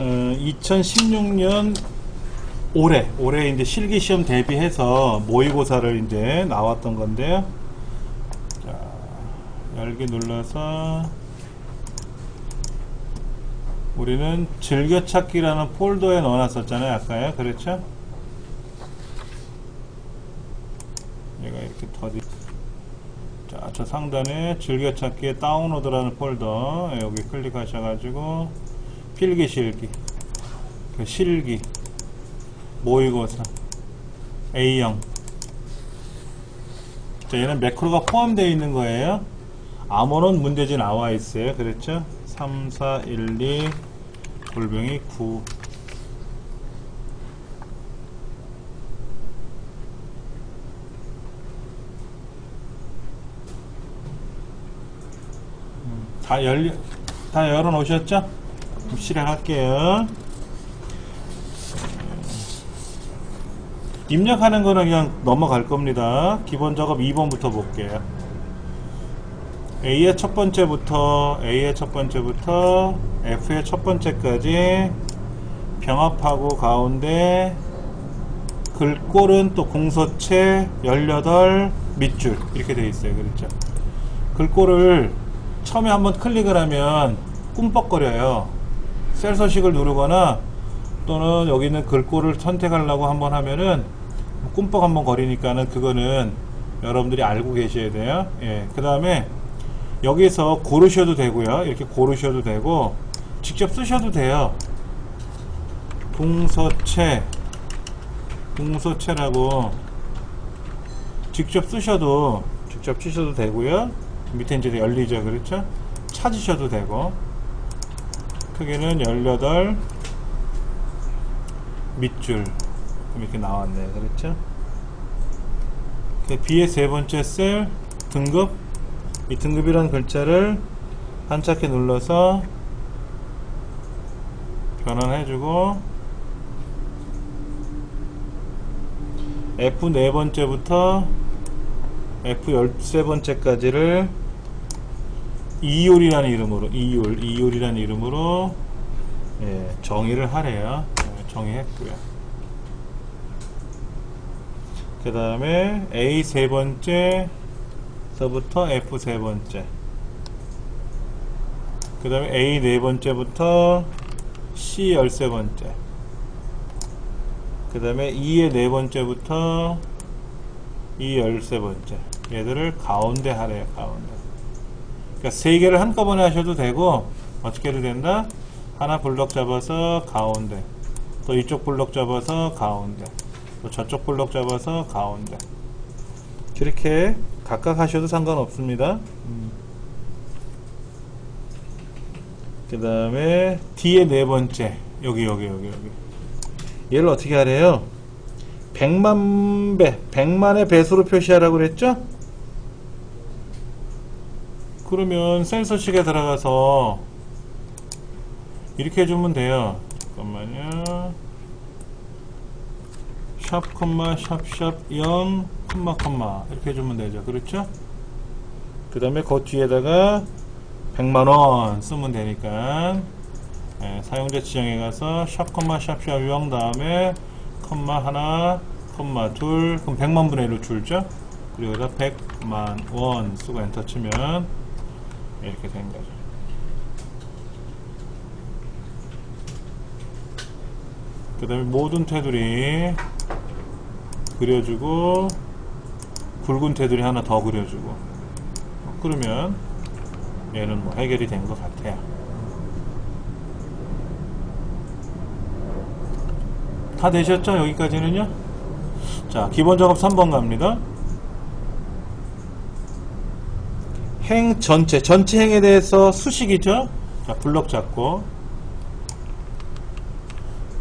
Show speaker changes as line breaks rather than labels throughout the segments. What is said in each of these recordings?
2016년 올해 이제 실기시험 대비해서 모의고사를 이제 나왔던 건데요. 자, 열기 눌러서 우리는 즐겨찾기라는 폴더에 넣어놨었잖아요. 아까요. 그렇죠? 얘가 이렇게 자, 저 상단에 즐겨찾기에 다운로드라는 폴더 여기 클릭하셔가지고 필기실기 그 실기 모의고사 A형. 자, 얘는 매크로가 포함되어 있는 거예요. 암호는 문제지 나와 있어요. 그렇죠? 3, 4, 1, 2 골뱅이 9. 다 열어 놓으셨죠? 실행할게요. 입력하는 거는 그냥 넘어갈 겁니다. 기본 작업 2번부터 볼게요. A의 첫 번째부터 F의 첫 번째까지 병합하고 가운데 글꼴은 또 공서체 18 밑줄 이렇게 되어 있어요. 그렇죠? 글꼴을 처음에 한번 클릭을 하면 꿈뻑거려요. 셀 서식을 누르거나 또는 여기 있는 글꼴을 선택하려고 한번 하면은 꿈뻑 한번 거리니까는 그거는 여러분들이 알고 계셔야 돼요. 예. 그 다음에 여기서 고르셔도 되고요. 이렇게 고르셔도 되고 직접 쓰셔도 돼요. 공서체라고 직접 쓰셔도 되고요. 밑에 이제 열리죠. 그렇죠? 찾으셔도 되고 크기는 18 밑줄 이렇게 나왔네요. 그렇죠? B의 세 번째 셀 등급, 이 등급이라는 글자를 한차키 눌러서 변환해주고 F 네 번째부터 F 13번째까지를 이율이라는 이름으로 예, 정의를 하래요. 예, 정의했고요. 그 다음에 A 세 번째서부터 F 세 번째, 그 다음에 A 네 번째부터 C 13번째, 그 다음에 E의 네 번째부터 E 13번째, 얘들을 가운데 하래요. 가운데. 그러니까 세 개를 한꺼번에 하셔도 되고 어떻게 해도 된다. 하나 블럭 잡아서 가운데, 또 이쪽 블럭 잡아서 가운데, 또 저쪽 블럭 잡아서 가운데, 그렇게 각각 하셔도 상관없습니다. 그 다음에 D의 네 번째 여기 얘를 어떻게 하래요? 100만의 배수로 표시하라고 그랬죠? 그러면 센서식에 들어가서 이렇게 해주면 돼요. 잠깐만요. 샵, 샵, 0, 이렇게 해주면 되죠. 그렇죠? 그 다음에 그 뒤에다가 100만원 쓰면 되니까 예, 사용자 지정에 가서 샵, 샵, 0 다음에 하나, 둘, 그럼 100만 분의 1로 줄죠? 그리고 여기다 100만 원 쓰고 엔터 치면 이렇게 된 거죠. 그 다음에 모든 테두리 그려주고 굵은 테두리 하나 더 그려주고 그러면 얘는 뭐 해결이 된 것 같아요. 다 되셨죠? 여기까지는요? 자, 기본 작업 3번 갑니다. 행 전체 행에 대해서 수식이죠? 자, 블럭 잡고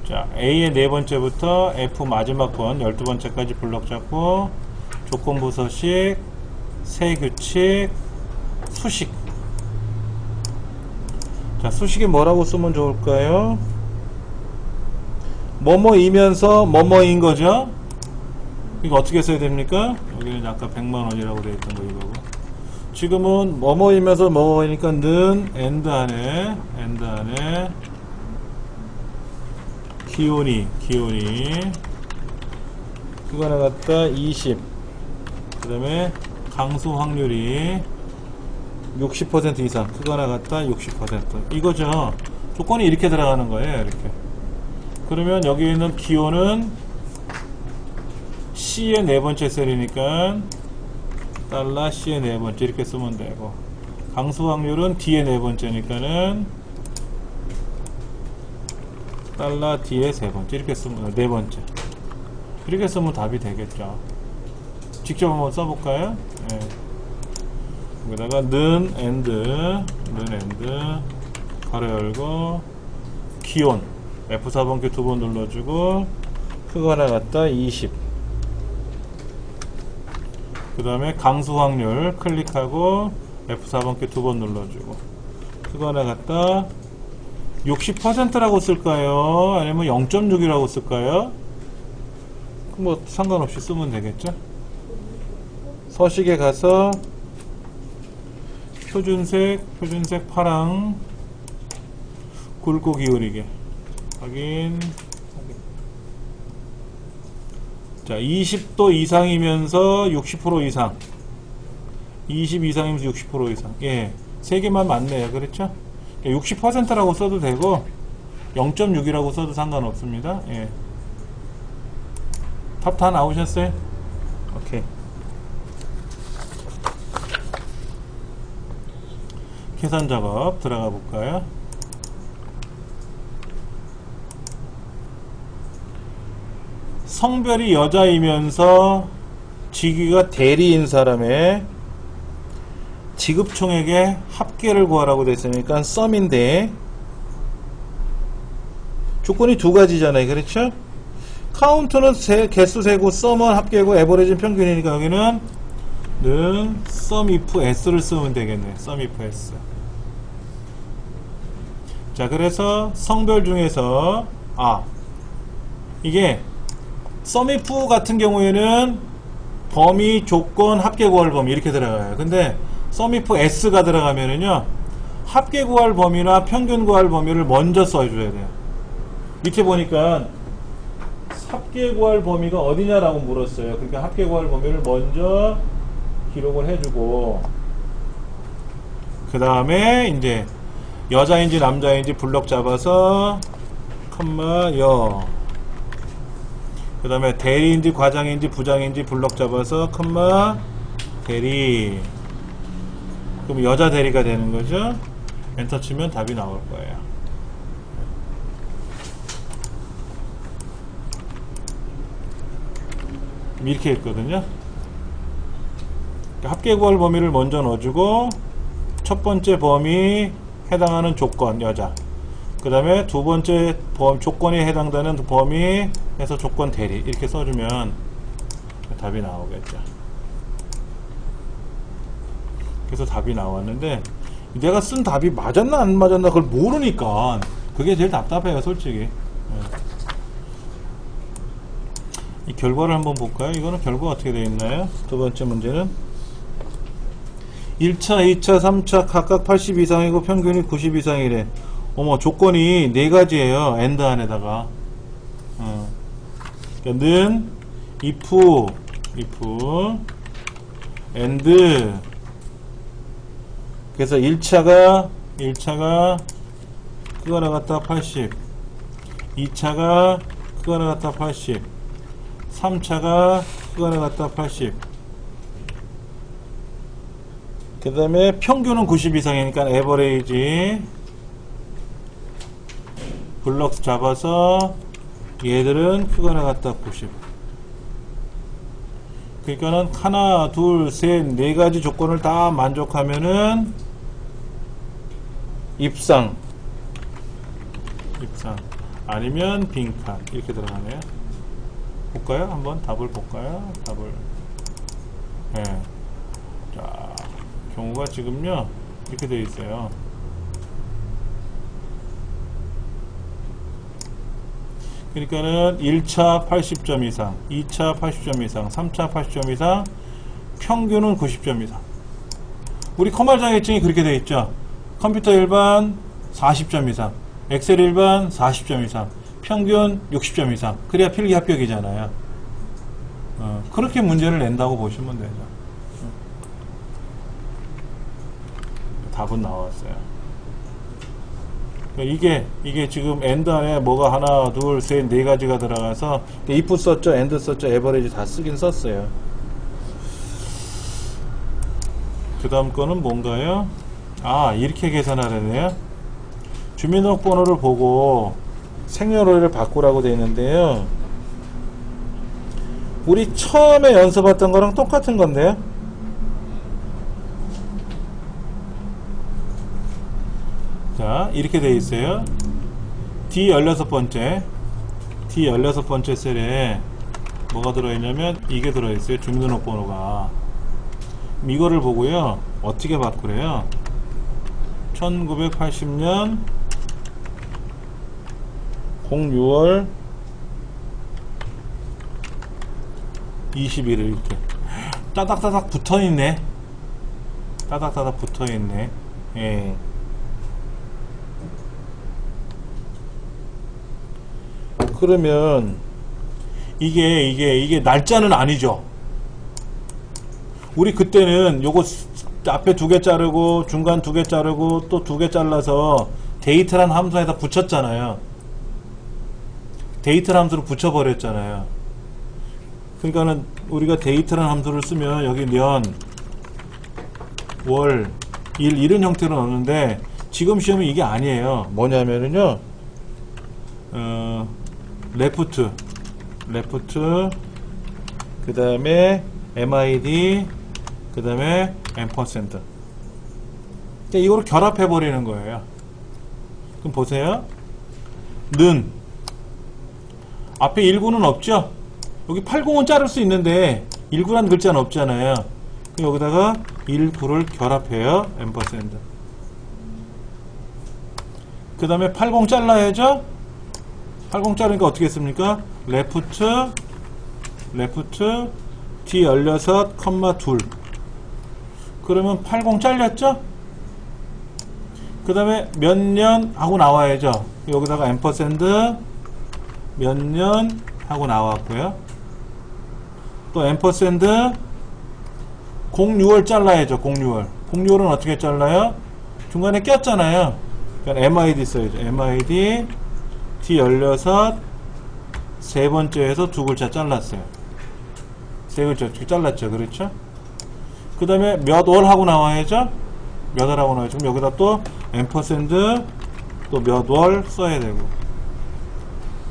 자, A의 네 번째부터 F 마지막 번 12번째까지 블럭 잡고 조건부 서식, 세규칙, 수식. 자, 수식이 뭐라고 쓰면 좋을까요? 뭐뭐이면서 뭐뭐인 거죠? 이거 어떻게 써야 됩니까? 여기는 아까 100만원이라고 되어 있던 거 이거고. 지금은 뭐뭐이면서 뭐뭐이니까 는 엔드 안에 기온이 그거나 갖다 20. 그 다음에 강수 확률이 60% 이상, 그거나 갖다 60%. 이거죠. 조건이 이렇게 들어가는 거예요. 이렇게. 그러면 여기 있는 기온은 C의 네 번째 셀이니까 달러 C의 네 번째 이렇게 쓰면 되고, 강수 확률은 D의 네 번째니까는 달러 D의 세 번째 이렇게 쓰면 돼. 네 번째 이렇게 쓰면 답이 되겠죠. 직접 한번 써볼까요? 네. 여기다가 는 엔드 가로 열고 기온 F4번키 두 번 눌러주고 크거나 같다 20. 그 다음에 강수 확률 클릭하고 F4번키 두 번 눌러주고 크거나 같다 60%라고 쓸까요? 아니면 0.6이라고 쓸까요? 뭐 상관없이 쓰면 되겠죠? 서식에 가서 표준색 파랑 굵고 기울이게 확인. 자, 20도 이상이면서 60% 이상, 20 이상이면서 60% 이상. 예, 세 개만 맞네요. 그렇죠? 60%라고 써도 되고 0.6이라고 써도 상관없습니다. 예. 답 다 나오셨어요? 오케이. 계산 작업 들어가 볼까요? 성별이 여자이면서 직위가 대리인 사람의 지급총액의 합계를 구하라고 됐으니까 썸인데 조건이 두 가지잖아요. 그렇죠? 카운트는 개수 세고 썸은 합계고 에버리지는 평균이니까 여기는 는 sum if s를 쓰면 되겠네. sum if s. 자, 그래서 성별 중에서 이게 sum if 같은 경우에는 범위, 조건, 합계 구할 범위 이렇게 들어가요. 근데 sum if s가 들어가면은요 합계 구할 범위나 평균 구할 범위를 먼저 써줘야 돼요. 밑에 보니까 합계 구할 범위가 어디냐라고 물었어요. 그러니까 합계 구할 범위를 먼저 기록을 해주고, 그 다음에 이제 여자인지 남자인지 블럭 잡아서 컴마 여, 그 다음에 대리인지 과장인지 부장인지 블럭 잡아서 컴마 대리. 그럼 여자 대리가 되는 거죠. 엔터 치면 답이 나올 거예요. 이렇게 있거든요. 합계 구할 범위를 먼저 넣어주고 첫 번째 범위 해당하는 조건 여자, 그 다음에 두 번째 조건에 해당되는 범위 해서 조건 대리 이렇게 써주면 답이 나오겠죠. 그래서 답이 나왔는데 내가 쓴 답이 맞았나 안 맞았나 그걸 모르니까 그게 제일 답답해요, 솔직히. 이 결과를 한번 볼까요? 이거는 결과가 어떻게 되어 있나요? 두 번째 문제는 1차, 2차, 3차 각각 80 이상이고 평균이 90 이상이래. 어머, 조건이 네 가지예요. AND 안에다가. 그러니까 는 if AND. 그래서 1차가 그거 나갔다 80, 2차가 그거 나갔다 80, 3차가 그거 나갔다 80. 그 다음에 평균은 90 이상이니까 에버레이지 블럭 잡아서 얘들은 크거나 같다 90. 그러니까는 하나, 둘, 셋, 네 가지 조건을 다 만족하면은 입상 아니면 빈칸 이렇게 들어가네요. 볼까요? 한번 답을 볼까요? 네. 자, 경우가 지금요 이렇게 되어 있어요. 그러니까는 1차 80점 이상, 2차 80점 이상, 3차 80점 이상, 평균은 90점 이상. 우리 커말 자격증이 그렇게 되어 있죠. 컴퓨터 일반 40점 이상, 엑셀 일반 40점 이상, 평균 60점 이상. 그래야 필기 합격이잖아요. 그렇게 문제를 낸다고 보시면 되죠. 답은 나왔어요. 이게 지금 엔드 안에 뭐가 하나, 둘, 셋, 네 가지가 들어가서 if 썼죠, and 썼죠, average 다 쓰긴 썼어요. 그 다음 거는 뭔가요? 이렇게 계산하려네요. 주민등록번호를 보고 생년월일을 바꾸라고 되어 있는데요. 우리 처음에 연습했던 거랑 똑같은 건데요. 자, 이렇게 되어 있어요. D16번째 셀에 뭐가 들어있냐면 이게 들어있어요. 주민등록번호가. 이거를 보고요. 어떻게 바꾸래요? 1980년 06월 21일 이렇게 따닥따닥 붙어있네. 따닥따닥 붙어있네. 예. 그러면 이게 날짜는 아니죠. 우리 그때는 요거 앞에 2개 자르고 중간 2개 자르고 또 2개 잘라서 데이트란 함수에다 붙였잖아요. 데이트란 함수를 붙여버렸잖아요. 그러니까는 우리가 데이트란 함수를 쓰면 여기 년, 월, 일 이런 형태로 넣는데 지금 시험은 이게 아니에요. 뭐냐면은요, 레프트 그 다음에 MID 그 다음에 %. 이거를 결합해 버리는 거예요. 그럼 보세요. 는 앞에 19는 없죠. 여기 80은 자를 수 있는데 19란 글자는 없잖아요. 그럼 여기다가 19를 결합해요. %. 그 다음에 80 잘라야죠. 80 자르니까 어떻게 했습니까? 레프트 D16, 2. 그러면 80 잘렸죠? 그 다음에 몇 년 하고 나와야죠. 여기다가 %, 몇 년 하고 나왔고요. 또 %, 06월 잘라야죠. 06월은 어떻게 잘라요? 중간에 꼈잖아요. 그러니까 MID 써야죠. MID D16 세 번째에서 2글자 잘랐어요. 세 글자 잘랐죠. 그렇죠? 그 다음에 몇 월 하고 나와야죠. 몇 월 하고 나와야죠. 그럼 여기다 또 %, 또 몇 월 써야 되고,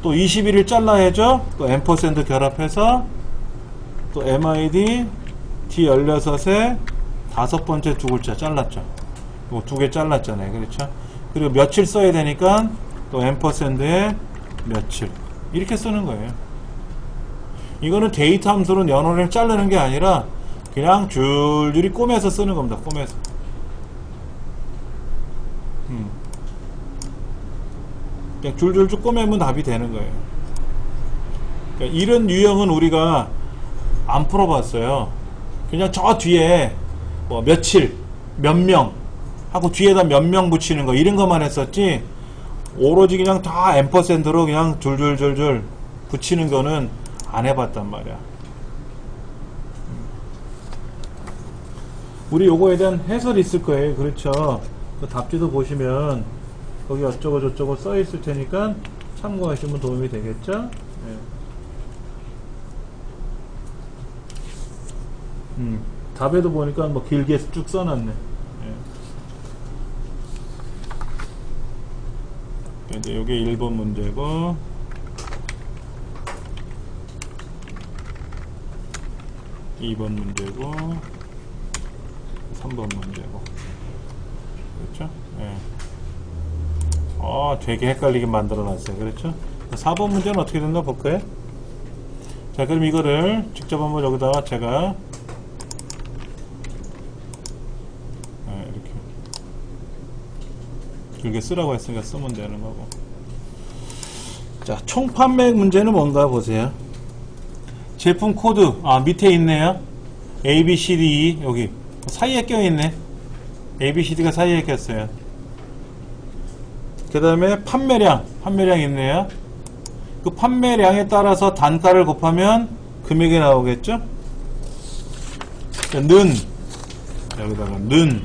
또 21일 잘라야죠. 또 %, 결합해서 또 MID D16에 다섯 번째 2글자 잘랐죠. 이거 2개 잘랐잖아요. 그렇죠? 그리고 며칠 써야 되니까 또 %에 며칠 이렇게 쓰는 거예요. 이거는 데이터 함수로 연원을 자르는 게 아니라 그냥 줄줄이 꼬매서 쓰는 겁니다. 꼬매서. 그냥 줄줄줄 꼬매면 답이 되는 거예요. 그러니까 이런 유형은 우리가 안 풀어봤어요. 그냥 저 뒤에 뭐 며칠, 몇 명 하고 뒤에다 몇 명 붙이는 거 이런 것만 했었지, 오로지 그냥 다 %로 그냥 줄줄줄줄 붙이는 거는 안 해봤단 말이야. 우리 요거에 대한 해설이 있을 거예요. 그렇죠? 그 답지도 보시면 거기 어쩌고 저쩌고 써 있을 테니까 참고하시면 도움이 되겠죠? 네. 답에도 보니까 뭐 길게 쭉 써놨네. 네. 이제 요게 1번 문제고, 2번 문제고, 3번 문제고. 그렇죠? 네. 되게 헷갈리게 만들어 놨어요. 그렇죠? 4번 문제는 어떻게 됐나 볼까요? 자, 그럼 이거를 직접 한번 여기다가 제가 이렇게 길게 쓰라고 했으니까 쓰면 되는 거고. 자, 총 판매 문제는 뭔가 보세요. 제품 코드, 밑에 있네요. A, B, C, D, E. 여기 사이에 껴있네. A, B, C, D가 사이에 꼈어요. 그 다음에 판매량 있네요. 그 판매량에 따라서 단가를 곱하면 금액이 나오겠죠? 그러니까 는 여기다가 는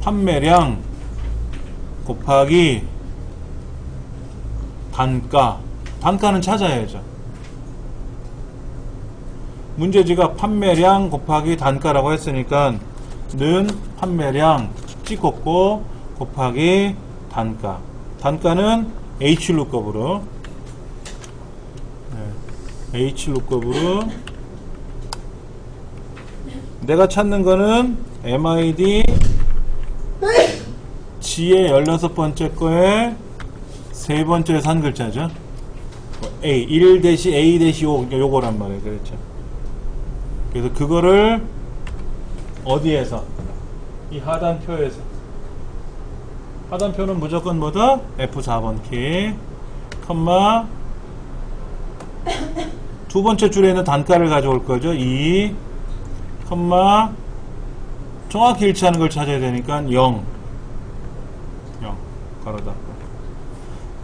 판매량 곱하기 단가는 찾아야죠. 문제지가 판매량 곱하기 단가라고 했으니까 는 판매량 찍었고 곱하기 단가는 H루급으로 H루급으로 내가 찾는 거는 MID G의 16번째 거에 세 번째에 산 글자죠. A, 1-A-5 요거란 말이에요. 그렇죠. 그래서 그거를 어디에서? 이 하단표에서. 하단표는 무조건 뭐다? F4번 키, 컴마 두 번째 줄에 있는 단가를 가져올 거죠. 2, 컴마 정확히 일치하는 걸 찾아야 되니까 0 가로 닫고.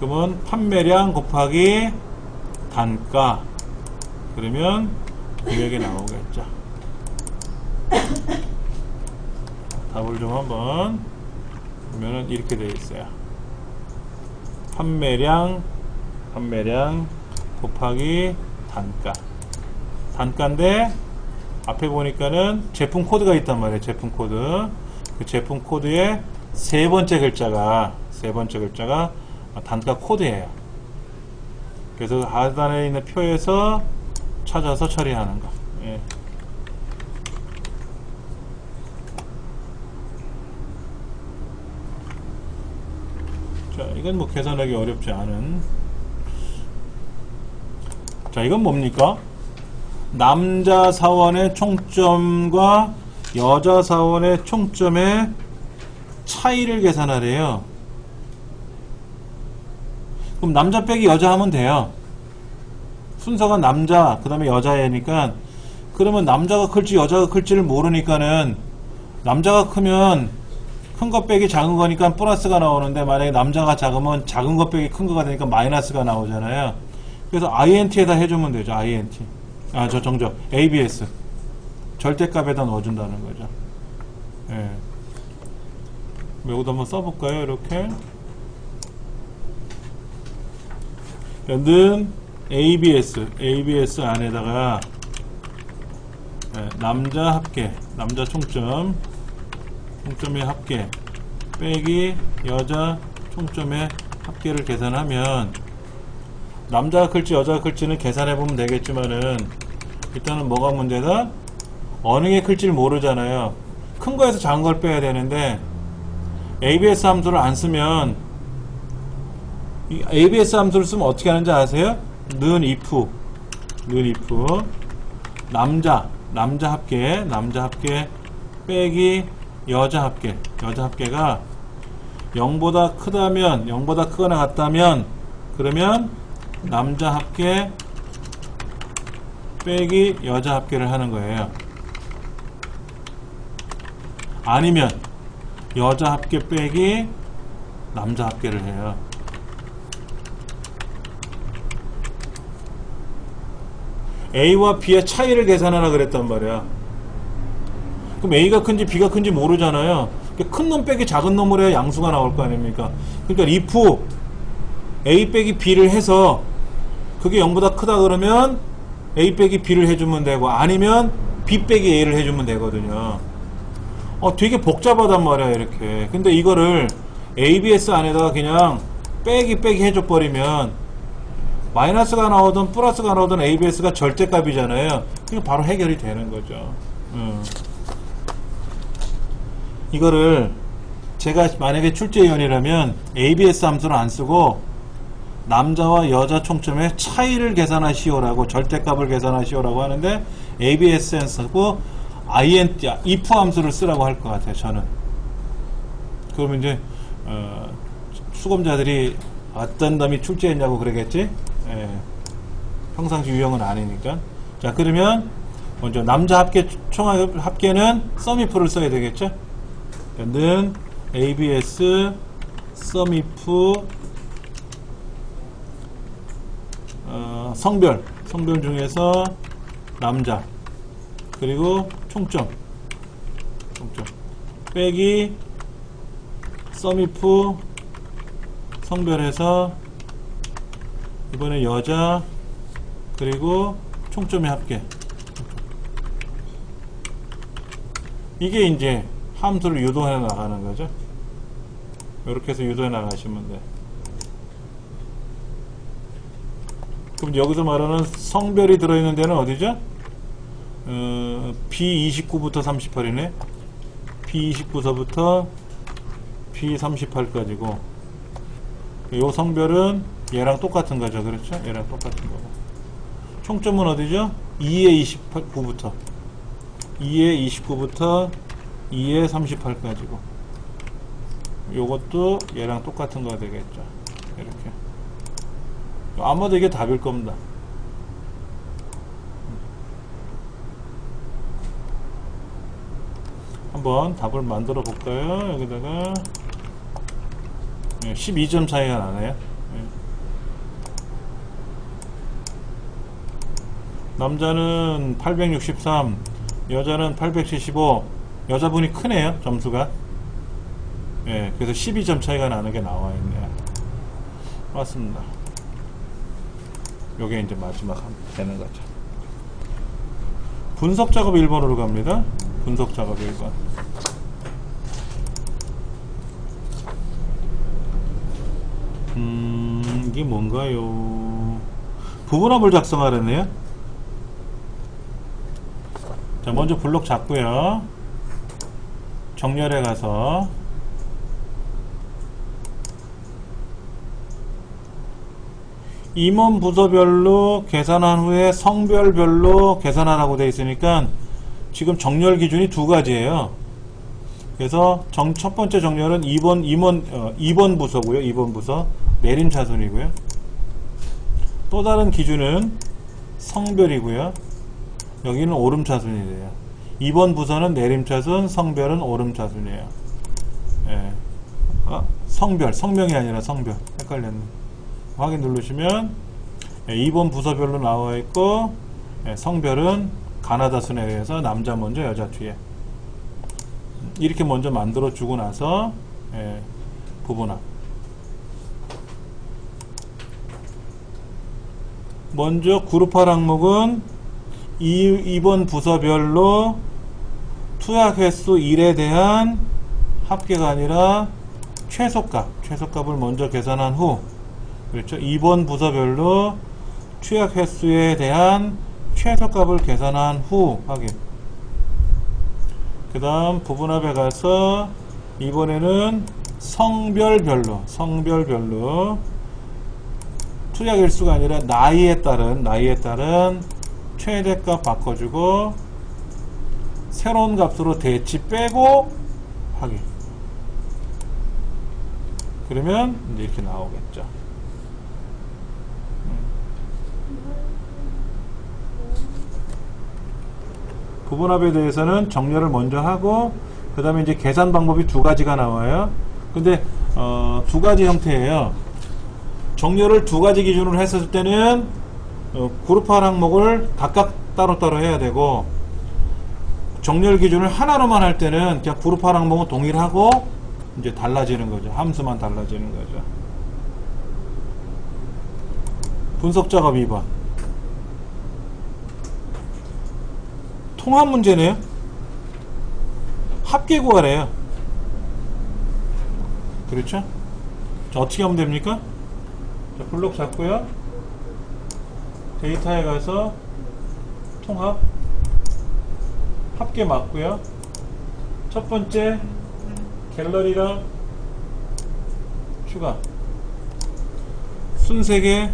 그러면 판매량 곱하기 단가, 그러면 금액이 나오겠죠. 답을 좀 한번 보면은 이렇게 되어 있어요. 판매량 곱하기 단가인데 앞에 보니까는 제품 코드가 있단 말이에요. 제품 코드. 그 제품 코드의 세 번째 글자가 단가 코드예요. 그래서 하단에 있는 표에서 찾아서 처리하는 거. 예. 자, 이건 뭐 계산하기 어렵지 않은. 자, 이건 뭡니까? 남자 사원의 총점과 여자 사원의 총점의 차이를 계산하래요. 그럼 남자 빼기 여자 하면 돼요. 순서가 남자 그 다음에 여자애니까. 그러면 남자가 클지 여자가 클지를 모르니까는 남자가 크면 큰 거 빼기 작은 거니까 플러스가 나오는데, 만약에 남자가 작으면 작은 거 빼기 큰 거가 되니까 마이너스가 나오잖아요. 그래서 INT에다 해주면 되죠. INT. 저 정적 ABS 절대값에다 넣어준다는 거죠. 예. 여기도 한번 써볼까요? 이렇게 는 ABS 안에다가 남자 합계, 남자 총점의 합계 빼기 여자 총점의 합계를 계산하면, 남자가 클지 여자가 클지는 계산해보면 되겠지만은 일단은 뭐가 문제다? 어느 게 클지를 모르잖아요. 큰 거에서 작은 걸 빼야 되는데 ABS 함수를 안 쓰면, 이 ABS 함수를 쓰면 어떻게 하는지 아세요? 는 if 남자 합계 빼기 여자 합계가 0보다 크다면, 0보다 크거나 같다면, 그러면 남자 합계 빼기 여자 합계를 하는 거예요. 아니면 여자 합계 빼기 남자 합계를 해요. A와 B의 차이를 계산하라 그랬단 말이야. 그럼 A가 큰지 B가 큰지 모르잖아요. 큰 놈 빼기 작은 놈을 해야 양수가 나올 거 아닙니까? 그러니까 if A 빼기 B를 해서 그게 0보다 크다 그러면 A 빼기 B를 해주면 되고, 아니면 B 빼기 A를 해주면 되거든요. 되게 복잡하단 말이야 이렇게. 근데 이거를 ABS 안에다가 그냥 빼기 해줘버리면 마이너스가 나오든 플러스가 나오든 ABS가 절대값이잖아요. 그냥 바로 해결이 되는 거죠. 이거를 제가 만약에 출제위원이라면 ABS 함수를 안 쓰고 남자와 여자 총점의 차이를 계산하시오라고, 절대값을 계산하시오라고 하는데 ABS는 쓰고 INT, if 함수를 쓰라고 할 것 같아요, 저는. 그러면 이제 수검자들이 어떤 놈이 출제했냐고 그러겠지? 예. 평상시 유형은 아니니까. 자, 그러면 먼저 남자 합계 합계는 sumif를 써야 되겠죠? 는 ABS sumif 성별 중에서 남자, 그리고 총점 빼기 썸이프 성별에서 이번에 여자, 그리고 총점의 합계. 이게 이제 함수를 유도해 나가는 거죠. 이렇게 해서 유도해 나가시면 돼. 그럼 여기서 말하는 성별이 들어있는 데는 어디죠? B29부터 38이네. B29서부터 B38까지고, 요 성별은 얘랑 똑같은 거죠. 그렇죠? 얘랑 똑같은 거고. 총점은 어디죠? 2에 29부터 2에 38까지고, 요것도 얘랑 똑같은 거 되겠죠. 이렇게. 아마도 이게 답일 겁니다. 한번 답을 만들어 볼까요? 여기다가 12점 차이가 나네요. 남자는 863, 여자는 875. 여자분이 크네요, 점수가. 그래서 12점 차이가 나는 게 나와 있네요. 맞습니다. 요게 이제 마지막 되는 거죠. 분석 작업 1번으로 갑니다. 분석 작업 1번. 이게 뭔가요? 부분합을 작성하려네요. 자, 먼저 블록 잡고요. 정렬에 가서 임원 부서별로 계산한 후에 성별별로 계산하라고 되어 있으니까 지금 정렬 기준이 두 가지예요. 그래서 첫 번째 정렬은 2번 부서고요. 2번 부서 내림차순이고요. 또 다른 기준은 성별이고요. 여기는 오름차순이 돼요. 2번 부서는 내림차순, 성별은 오름차순이에요. 성명이 아니라 성별. 헷갈렸네. 확인 누르시면 2번 부서별로 나와 있고, 성별은 가나다 순에 의해서 남자 먼저 여자 뒤에 이렇게 먼저 만들어 주고 나서 부분합. 먼저 그룹화 항목은 2번 부서별로 투약 횟수 1에 대한 합계가 아니라 최소값을 먼저 계산한 후, 그렇죠? 2번 부서별로 투약 횟수에 대한 최소값을 계산한 후 확인. 그 다음 부분합에 가서 이번에는 성별별로 투약 일수가 아니라 나이에 따른 최대값 바꿔주고 새로운 값으로 대치 빼고 확인. 그러면 이제 이렇게 나오겠죠. 부분합에 대해서는 정렬을 먼저 하고, 그 다음에 이제 계산 방법이 두 가지가 나와요. 근데 두 가지 형태예요. 정렬을 두 가지 기준으로 했을 때는 그룹화 항목을 각각 따로따로 해야 되고, 정렬 기준을 하나로만 할 때는 그냥 그룹화 항목은 동일하고 이제 달라지는 거죠. 함수만 달라지는 거죠. 분석 작업 2번. 통합 문제네요. 합계 구하래요. 그렇죠? 자, 어떻게 하면 됩니까? 자, 블록 잡고요. 데이터에 가서 통합 합계 맞고요. 첫 번째 갤러리랑 추가, 순색에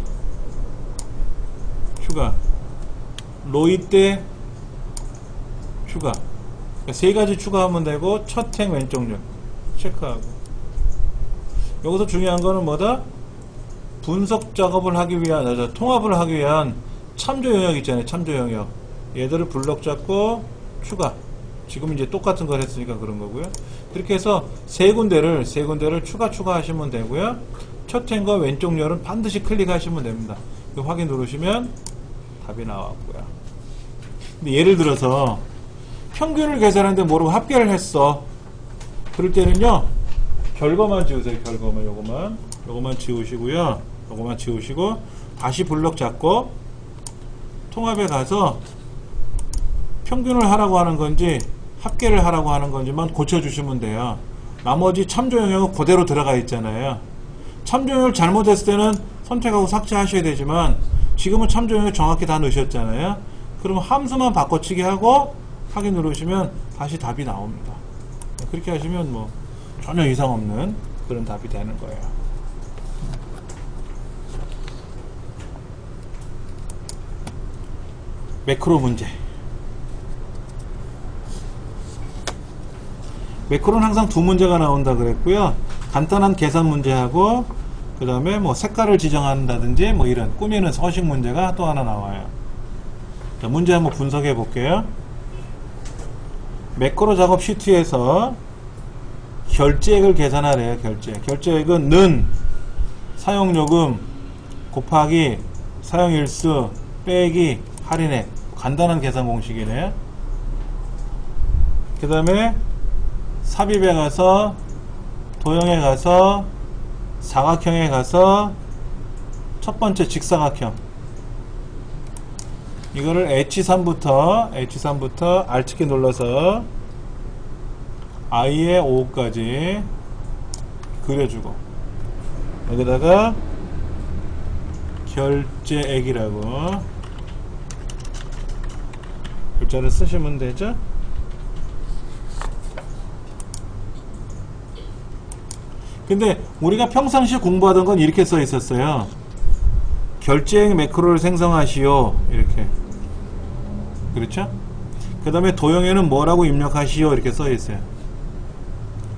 추가, 로이때 추가. 세 가지 추가하면 되고, 첫 행 왼쪽률 체크하고. 여기서 중요한 거는 뭐다? 분석 작업을 하기 위한, 통합을 하기 위한 참조 영역 있잖아요. 참조 영역. 얘들을 블록 잡고 추가. 지금 이제 똑같은 걸 했으니까 그런 거고요. 그렇게 해서 세 군데를 추가하시면 되고요. 첫 행과 왼쪽 열은 반드시 클릭하시면 됩니다. 확인 누르시면 답이 나왔고요. 근데 예를 들어서 평균을 계산하는데 모르고 합계를 했어. 그럴 때는요, 결과만 지우세요. 결과만, 요거만 지우시고요. 요거만 지우시고 다시 블럭 잡고 통합에 가서 평균을 하라고 하는 건지 합계를 하라고 하는 건지만 고쳐주시면 돼요. 나머지 참조 영역은 그대로 들어가 있잖아요. 참조 영역을 잘못했을 때는 선택하고 삭제하셔야 되지만 지금은 참조 영역 정확히 다 넣으셨잖아요. 그러면 함수만 바꿔치기 하고 확인 누르시면 다시 답이 나옵니다. 그렇게 하시면 뭐 전혀 이상 없는 그런 답이 되는 거예요. 매크로 문제. 매크로는 항상 두 문제가 나온다 그랬고요. 간단한 계산 문제하고 그 다음에 뭐 색깔을 지정한다든지 뭐 이런 꾸미는 서식 문제가 또 하나 나와요. 자, 문제 한번 분석해 볼게요. 매크로 작업 시트에서 결제액을 계산하래요. 결제액은 는 사용요금 곱하기 사용일수 빼기 할인액. 간단한 계산 공식이네요. 그 다음에 삽입에 가서 도형에 가서 사각형에 가서 첫 번째 직사각형 이거를 H3부터 Alt키 눌러서 I의 5까지 그려주고 여기다가 결제액이라고 글자를 쓰시면 되죠. 근데 우리가 평상시에 공부하던 건 이렇게 써 있었어요. 결제액 매크로를 생성하시오. 이렇게. 그렇죠? 그 다음에 도형에는 뭐라고 입력하시오. 이렇게 써 있어요.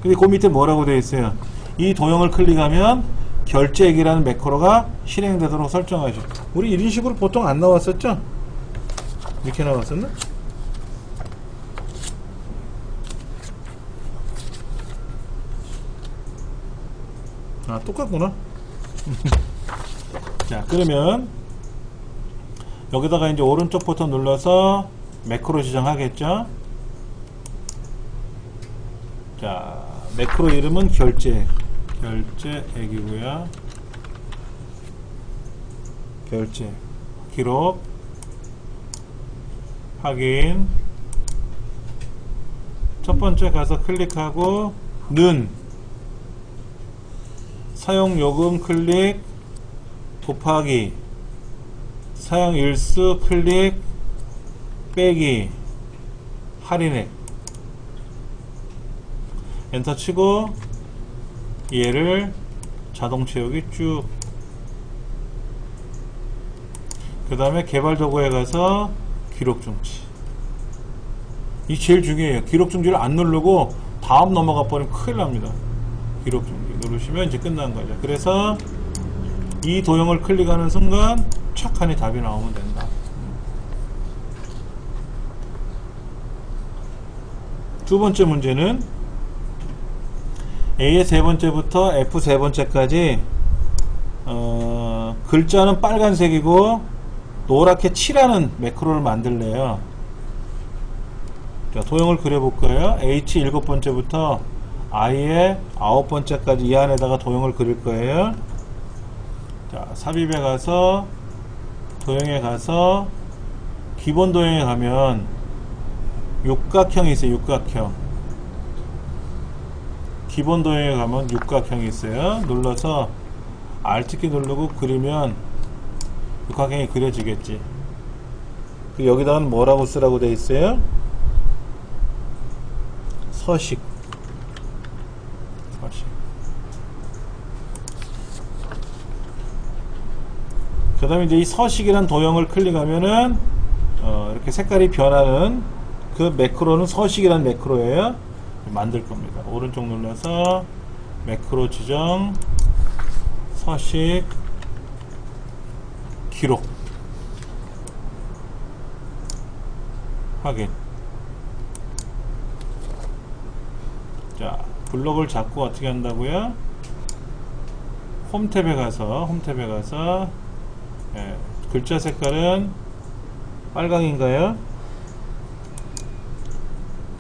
근데 그 밑에 뭐라고 되어 있어요? 이 도형을 클릭하면 결제액이라는 매크로가 실행되도록 설정하시오. 우리 이런 식으로 보통 안 나왔었죠? 이렇게 나왔었나? 아, 똑같구나. 자, 그러면 여기다가 이제 오른쪽 버튼 눌러서 매크로 지정하겠죠. 자, 매크로 이름은 결제액이고요. 결제 기록 확인. 첫 번째 가서 클릭하고 는 사용요금 클릭 곱하기 사용일수 클릭 빼기 할인액 엔터 치고 얘를 자동 채우기 쭉. 그 다음에 개발 도구에 가서 기록 중지. 이 제일 중요해요. 기록 중지를 안 누르고 다음 넘어가 버리면 큰일 납니다. 기록 중지 누르시면 이제 끝난 거죠. 그래서 이 도형을 클릭하는 순간 착하니 답이 나오면 된다. 두 번째 문제는 A의 세 번째부터 F 세 번째까지 글자는 빨간색이고 노랗게 칠하는 매크로를 만들래요. 자, 도형을 그려볼까요? H 일곱 번째부터 I의 아홉 번째까지 이 안에다가 도형을 그릴 거예요. 자, 삽입에 가서 도형에 가서 기본 도형에 가면 육각형이 있어요. 육각형. 기본 도형에 가면 육각형이 있어요. 눌러서 Alt키 누르고 그리면 육각형이 그려지겠지. 여기다가는 뭐라고 쓰라고 되어 있어요? 서식. 그 다음에 이제 이 서식이란 도형을 클릭하면은 이렇게 색깔이 변하는 그 매크로는 서식이란 매크로예요. 만들 겁니다. 오른쪽 눌러서 매크로 지정 서식 기록 확인. 자, 블록을 잡고 어떻게 한다고요? 홈 탭에 가서 예, 글자 색깔은 빨강인가요?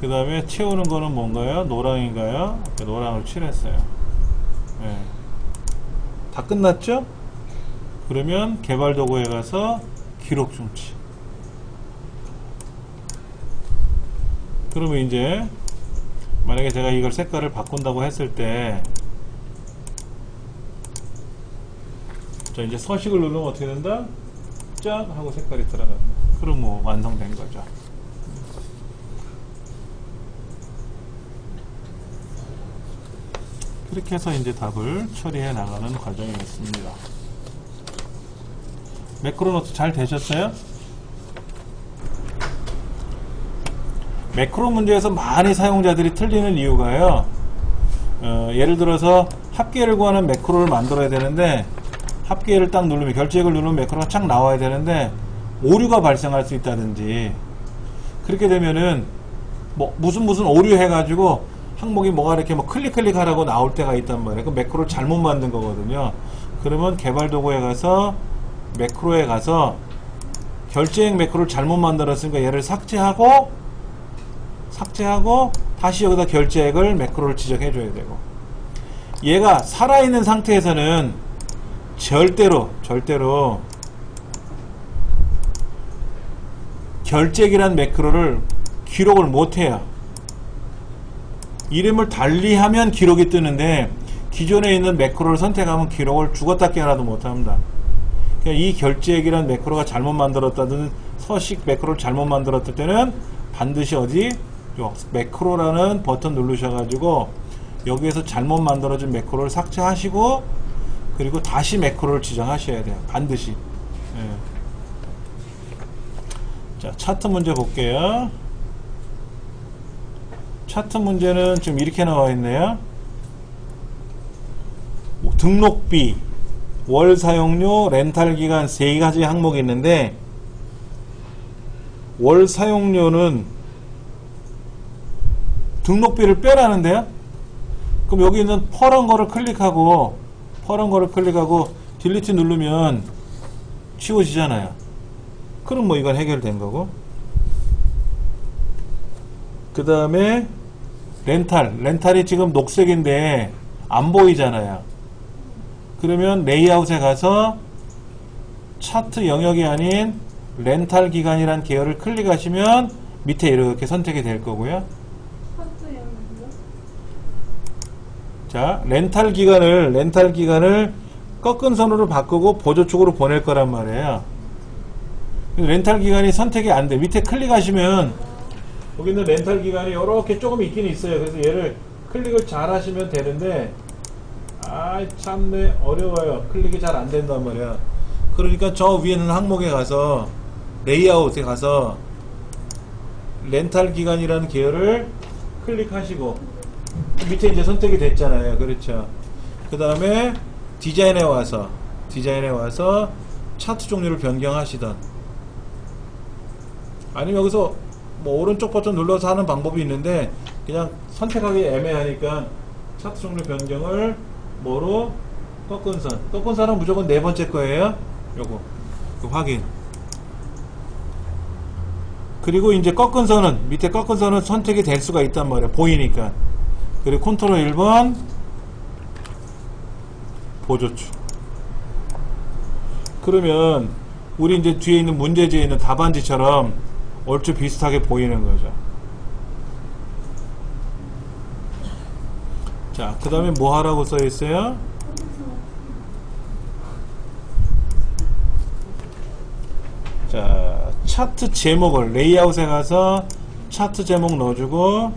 그 다음에 채우는 거는 뭔가요? 노랑인가요? 노랑을 칠했어요. 예. 다 끝났죠? 그러면 개발 도구에 가서 기록 중치. 그러면 이제 만약에 제가 이걸 색깔을 바꾼다고 했을 때, 자, 이제 서식을 누르면 어떻게 된다? 쫙 하고 색깔이 들어간다. 그럼 뭐 완성된 거죠. 그렇게 해서 이제 답을 처리해 나가는 과정이었습니다. 매크로노트 잘 되셨어요? 매크로 문제에서 많이 사용자들이 틀리는 이유가요. 예를 들어서 합계를 구하는 매크로를 만들어야 되는데, 합계를 딱 누르면, 결제액을 누르면 매크로가 착 나와야 되는데 오류가 발생할 수 있다든지, 그렇게 되면은 뭐 무슨 오류 해가지고 항목이 뭐가 이렇게 뭐 클릭하라고 나올 때가 있단 말이에요. 그 매크로를 잘못 만든 거거든요. 그러면 개발 도구에 가서 매크로에 가서 결제액 매크로를 잘못 만들었으니까 얘를 삭제하고 다시 여기다 결제액을 매크로를 지정해 줘야 되고, 얘가 살아있는 상태에서는 절대로 결제액이란 매크로를 기록을 못해요. 이름을 달리하면 기록이 뜨는데 기존에 있는 매크로를 선택하면 기록을 죽었다 깨어나도 못합니다. 그러니까 이 결제액이란 매크로가 잘못 만들었다든 서식 매크로를 잘못 만들었을 때는 반드시 어디? 매크로라는 버튼 누르셔가지고 여기에서 잘못 만들어진 매크로를 삭제하시고, 그리고 다시 매크로를 지정하셔야 돼요. 반드시. 예. 자, 차트 문제 볼게요. 차트 문제는 지금 이렇게 나와 있네요. 등록비, 월 사용료, 렌탈 기간 3가지 항목이 있는데, 월 사용료는 등록비를 빼라는데요. 그럼 여기 있는 퍼런 거를 클릭하고 딜리트 누르면 지워지잖아요. 그럼 뭐 이건 해결된 거고, 그 다음에 렌탈이 지금 녹색인데 안 보이잖아요. 그러면 레이아웃에 가서 차트 영역이 아닌 렌탈 기간이란 계열을 클릭하시면 밑에 이렇게 선택이 될 거고요.
차트 영역이요?
자, 렌탈 기간을 꺾은 선으로 바꾸고 보조축으로 보낼 거란 말이에요. 렌탈 기간이 선택이 안 돼. 밑에 클릭하시면 여기 있는 렌탈 기간이 이렇게 조금 있긴 있어요. 그래서 얘를 클릭을 잘 하시면 되는데, 참네, 어려워요. 클릭이 잘 안 된단 말이야. 그러니까 저 위에 있는 항목에 가서 레이아웃에 가서 렌탈 기간이라는 계열을 클릭하시고, 밑에 이제 선택이 됐잖아요. 그렇죠. 그 다음에 디자인에 와서 차트 종류를 변경하시던, 아니면 여기서 뭐 오른쪽 버튼 눌러서 하는 방법이 있는데, 그냥 선택하기 애매하니까 차트 종류 변경을 뭐로? 꺾은 선은 무조건 4번째 거예요. 요거 확인. 그리고 이제 밑에 꺾은 선은 선택이 될 수가 있단 말이에요. 보이니까. 그리고 컨트롤 1번 보조축. 그러면 우리 이제 뒤에 있는 문제지에 있는 답안지처럼 얼추 비슷하게 보이는 거죠. 자, 그 다음에 뭐 하라고 써 있어요? 자, 차트 제목을 레이아웃에 가서 차트 제목 넣어주고,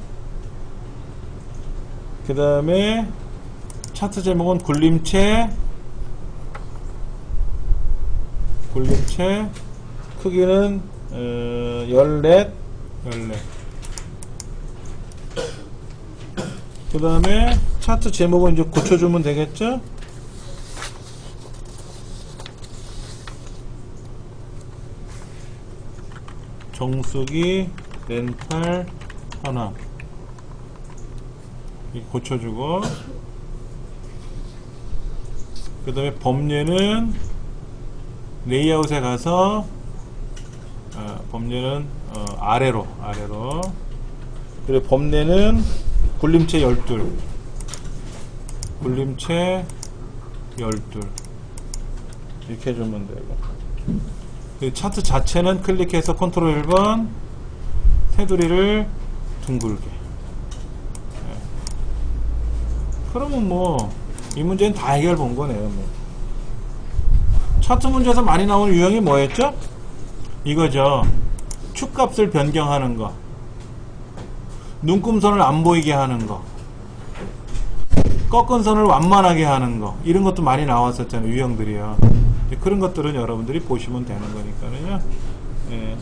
그 다음에 차트 제목은 굴림체, 크기는 14. 그 다음에 차트 제목은 이제 고쳐주면 되겠죠? 정수기 렌탈 현황 고쳐주고, 그 다음에 범례는 레이아웃에 가서 범례는 아래로 그리고 범례는 굴림체 12 이렇게 해주면 되고, 그 차트 자체는 클릭해서 컨트롤 1번 테두리를 둥글게. 그러면 뭐 이 문제는 다 해결 본 거네요. 뭐. 차트 문제에서 많이 나오는 유형이 뭐였죠? 이거죠. 축값을 변경하는 거, 눈금선을 안 보이게 하는 거, 꺾은 선을 완만하게 하는 거, 이런 것도 많이 나왔었잖아요. 유형들이요. 그런 것들은 여러분들이 보시면 되는 거니까요. 예.